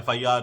FIR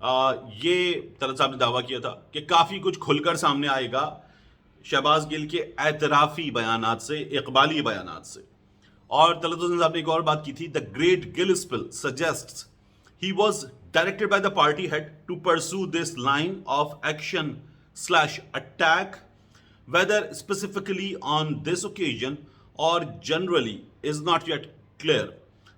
یہ طلعت صاحب نے دعویٰ کیا تھا کہ کافی کچھ کھل کر سامنے آئے گا شہباز گل کے اعترافی بیانات سے، اقبالی بیانات سے. اور طلعت حسین صاحب نے ایک اور بات کی تھی، the great gill spell suggests he was directed by the party head to pursue this line of action slash attack whether specifically on this occasion or generally is not yet clear.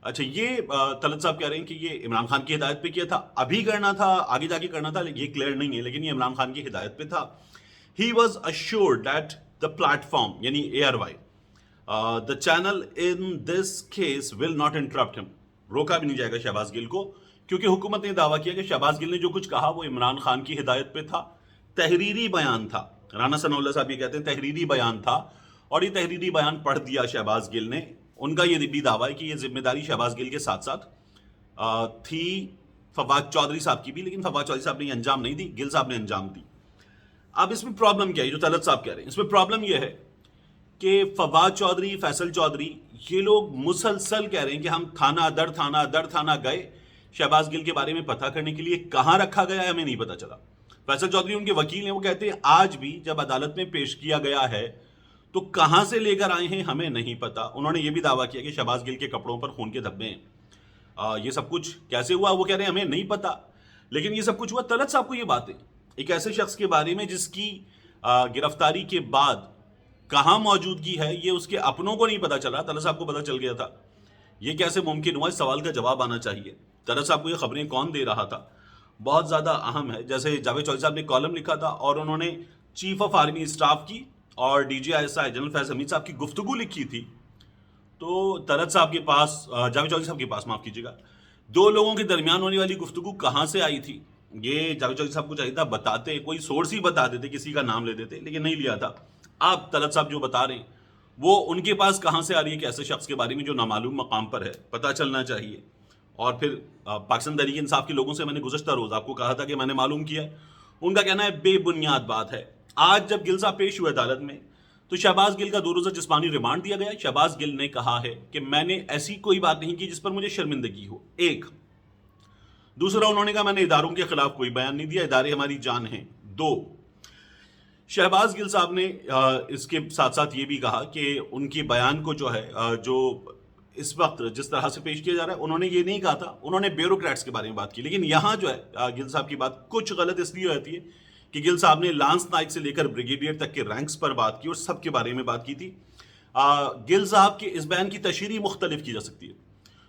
اچھا، یہ طلعت صاحب کہہ رہے ہیں کہ یہ عمران خان کی ہدایت پہ کیا تھا، ابھی کرنا تھا، آگے جا کے کرنا تھا، یہ کلیئر نہیں ہے، لیکن یہ عمران خان کی ہدایت پہ تھا. He was assured that the platform یعنی ARY the channel in this case will not interrupt him. روکا بھی نہیں جائے گا شہباز گل کو، کیونکہ حکومت نے دعویٰ کیا کہ شہباز گل نے جو کچھ کہا وہ عمران خان کی ہدایت پہ تھا، تحریری بیان تھا. رانا ثناء اللہ صاحب یہ کہتے ہیں تحریری بیان تھا، اور یہ تحریری بیان پڑھ دیا شہباز گل نے. ان کا یہ بھی دعویٰ ہے کہ یہ ذمہ داری شہباز گل کے ساتھ ساتھ تھی فواد چودھری صاحب کی بھی، لیکن فواد چودھری صاحب نے یہ انجام نہیں دی، گل صاحب نے انجام دی. اب اس میں پرابلم کیا ہے جو طلعت صاحب کہہ رہے ہیں، اس میں پرابلم یہ ہے کہ فواد چودھری، فیصل چودھری، یہ لوگ مسلسل کہہ رہے ہیں کہ ہم تھانہ در تھانہ گئے شہباز گل کے بارے میں پتہ کرنے کے لیے، کہاں رکھا گیا ہے ہمیں نہیں پتہ چلا. فیصل چودھری ان کے وکیل ہیں، وہ کہتے ہیں آج بھی جب عدالت میں پیش کیا گیا ہے تو کہاں سے لے کر آئے ہیں ہمیں نہیں پتا. انہوں نے یہ بھی دعویٰ کیا کہ شہباز گل کے کپڑوں پر خون کے دھبے ہیں. یہ سب کچھ کیسے ہوا وہ کہہ رہے ہیں ہمیں نہیں پتا، لیکن یہ سب کچھ ہوا. طلعت صاحب کو یہ باتیں ایک ایسے شخص کے بارے میں جس کی گرفتاری کے بعد کہاں موجودگی ہے یہ اس کے اپنوں کو نہیں پتا چلا، طلعت صاحب کو پتا چل گیا تھا. یہ کیسے ممکن ہوا؟ اس سوال کا جواب آنا چاہیے. طلعت صاحب کو یہ خبریں کون دے رہا تھا؟ بہت زیادہ اہم ہے. جیسے جاوید چودھری صاحب نے کالم لکھا تھا اور انہوں نے چیف آف آرمی اسٹاف کی اور DGI جنرل فیض حمید صاحب کی گفتگو لکھی تھی، تو طلعت صاحب کے پاس، جاوید چودھری صاحب کے پاس معاف کیجیے گا، دو لوگوں کے درمیان ہونے والی گفتگو کہاں سے آئی تھی یہ جاوید چودھری صاحب کو چاہیے تھا بتاتے، کوئی سورس ہی بتا دیتے، کسی کا نام لے دیتے، لیکن نہیں لیا تھا. آپ طلعت صاحب جو بتا رہے ہیں وہ ان کے پاس کہاں سے آ رہی ہے کہ ایسے شخص کے بارے میں جو نامعلوم مقام پر ہے پتہ چلنا چاہیے. اور پھر پاکستان تحریک انصاف کے لوگوں سے میں نے گزشتہ روز آپ کو کہا تھا کہ میں نے معلوم کیا ہے، ان کا کہنا ہے بے بنیاد بات ہے. آج جب گل صاحب پیش ہوئے عدالت میں تو شہباز گل کا 2 روزہ جسمانی ریمانڈ دیا گیا. شہباز گل نے کہا ہے کہ میں نے ایسی کوئی بات نہیں کی جس پر مجھے شرمندگی ہو. ایک دوسرا، انہوں نے کہا میں نے اداروں کے خلاف کوئی بیان نہیں دیا، ادارے ہماری جان ہیں. 2، شہباز گل صاحب نے اس کے ساتھ ساتھ یہ بھی کہا کہ ان کی بیان کو جو ہے جو اس وقت جس طرح سے پیش کیا جا رہا ہے، انہوں نے یہ نہیں کہا تھا، انہوں نے بیوروکریٹس کے بارے میں بات کی. لیکن یہاں جو ہے گل صاحب کی بات کچھ غلط اس لیے ہوتی ہے کہ گل صاحب نے لانس نائک سے لے کر بریگیڈیئر تک کے رینکس پر بات کی اور سب کے بارے میں بات کی تھی. گل صاحب کے اس بیان کی تشریح مختلف کی جا سکتی ہے.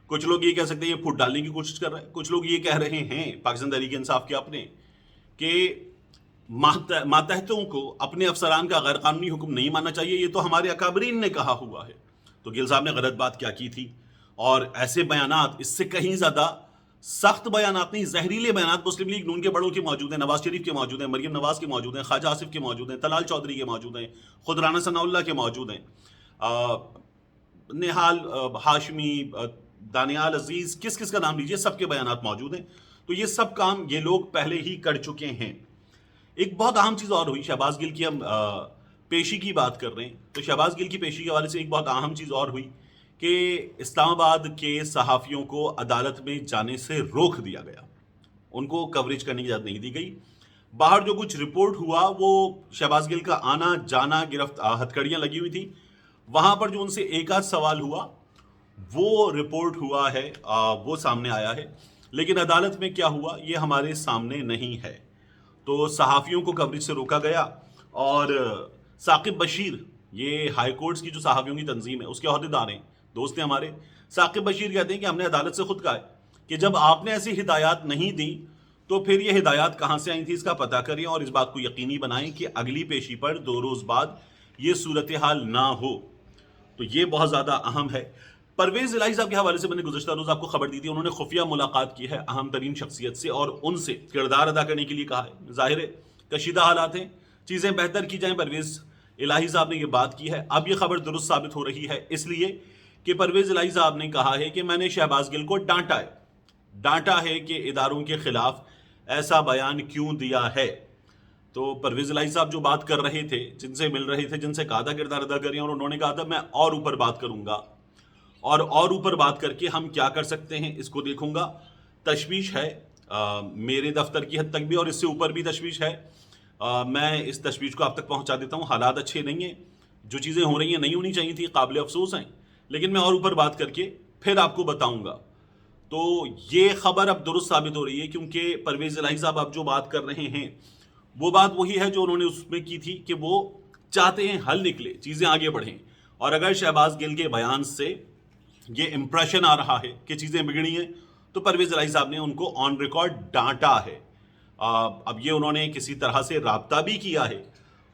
کچھ لوگ یہ کہہ سکتے ہیں یہ پھوٹ ڈالنے کی کوشش کر رہا ہے، کچھ لوگ یہ کہہ رہے ہیں پاکستان تحریک انصاف کے اپنے کہ ماتحتوں کو اپنے افسران کا غیر قانونی حکم نہیں ماننا چاہیے، یہ تو ہمارے اکابرین نے کہا ہوا ہے. تو گل صاحب نے غلط بات کیا کی تھی، اور ایسے بیانات اس سے کہیں زیادہ سخت بیانات نہیں، زہریلے بیانات مسلم لیگ نون کے بڑوں کے موجود ہیں، نواز شریف کے موجود ہیں، مریم نواز کے موجود ہیں، خواجہ آصف کے موجود ہیں، طلال چودھری کے موجود ہیں، خود رانا ثناء اللہ کے موجود ہیں، نہال ہاشمی، دانیال عزیز، کس کس کا نام لیجیے، سب کے بیانات موجود ہیں. تو یہ سب کام یہ لوگ پہلے ہی کر چکے ہیں. ایک بہت اہم چیز اور ہوئی، شہباز گل کی ہم پیشی کی بات کر رہے ہیں تو شہباز گل کی پیشی کے حوالے سے ایک بہت اہم چیز اور ہوئی کہ اسلام آباد کے صحافیوں کو عدالت میں جانے سے روک دیا گیا، ان کو کوریج کرنے کی اجازت نہیں دی گئی. باہر جو کچھ رپورٹ ہوا وہ شہباز گل کا آنا جانا، ہتھکڑیاں لگی ہوئی تھی، وہاں پر جو ان سے ایک آدھ سوال ہوا وہ رپورٹ ہوا ہے، وہ سامنے آیا ہے. لیکن عدالت میں کیا ہوا یہ ہمارے سامنے نہیں ہے. تو صحافیوں کو کوریج سے روکا گیا، اور ثاقب بشیر، یہ ہائی کورٹس کی جو صحافیوں کی تنظیم ہے اس کے عہدیدار ہیں، دوست ہیں ہمارے. ثاقب بشیر کہتے ہیں کہ ہم نے عدالت سے خود کہا ہے کہ جب آپ نے ایسی ہدایات نہیں دی تو پھر یہ ہدایات کہاں سے آئی تھی اس کا پتہ کریں، اور اس بات کو یقینی بنائیں کہ اگلی پیشی پر 2 روز بعد یہ صورتحال نہ ہو. تو یہ بہت زیادہ اہم ہے. پرویز الہی صاحب کے حوالے سے میں نے گزشتہ روز آپ کو خبر دی تھی، انہوں نے خفیہ ملاقات کی ہے اہم ترین شخصیت سے اور ان سے کردار ادا کرنے کے لیے کہا ہے. ظاہر ہے کشیدہ حالات ہیں، چیزیں بہتر کی جائیں. پرویز الہی صاحب نے یہ بات کی ہے. اب یہ خبر درست ثابت ہو رہی ہے اس لیے کہ پرویز الہی صاحب نے کہا ہے کہ میں نے شہباز گل کو ڈانٹا ہے کہ اداروں کے خلاف ایسا بیان کیوں دیا ہے. تو پرویز الہی صاحب جو بات کر رہے تھے، جن سے مل رہے تھے، جن سے کہا تھا کردار ادا کریں، اور انہوں نے کہا تھا میں اور اوپر بات کروں گا، اور اوپر بات کر کے ہم کیا کر سکتے ہیں اس کو دیکھوں گا. تشویش ہے میرے دفتر کی حد تک بھی اور اس سے اوپر بھی تشویش ہے. میں اس تشویش کو آپ تک پہنچا دیتا ہوں. حالات اچھے نہیں ہیں, جو چیزیں ہو رہی ہیں نہیں ہونی چاہیے تھی, قابل افسوس ہیں, لیکن میں اور اوپر بات کر کے پھر آپ کو بتاؤں گا. تو یہ خبر اب درست ثابت ہو رہی ہے, کیونکہ پرویز الہی صاحب اب جو بات کر رہے ہیں وہ بات وہی ہے جو انہوں نے اس میں کی تھی, کہ وہ چاہتے ہیں حل نکلے, چیزیں آگے بڑھیں. اور اگر شہباز گل کے بیان سے یہ امپریشن آ رہا ہے کہ چیزیں بگڑی ہیں, تو پرویز الہی صاحب نے ان کو آن ریکارڈ ڈانٹا ہے. اب یہ انہوں نے کسی طرح سے رابطہ بھی کیا ہے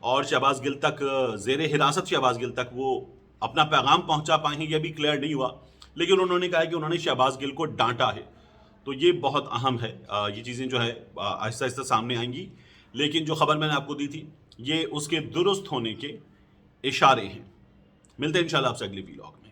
اور شہباز گل تک, زیر حراست شہباز گل تک وہ اپنا پیغام پہنچا پائیں ہیں, یہ بھی کلیئر نہیں ہوا, لیکن انہوں نے کہا کہ انہوں نے شہباز گل کو ڈانٹا ہے. تو یہ بہت اہم ہے. یہ چیزیں جو ہے آہستہ آہستہ سامنے آئیں گی, لیکن جو خبر میں نے آپ کو دی تھی یہ اس کے درست ہونے کے اشارے ہیں. ملتے ہیں انشاءاللہ آپ سے اگلی ویلاگ میں.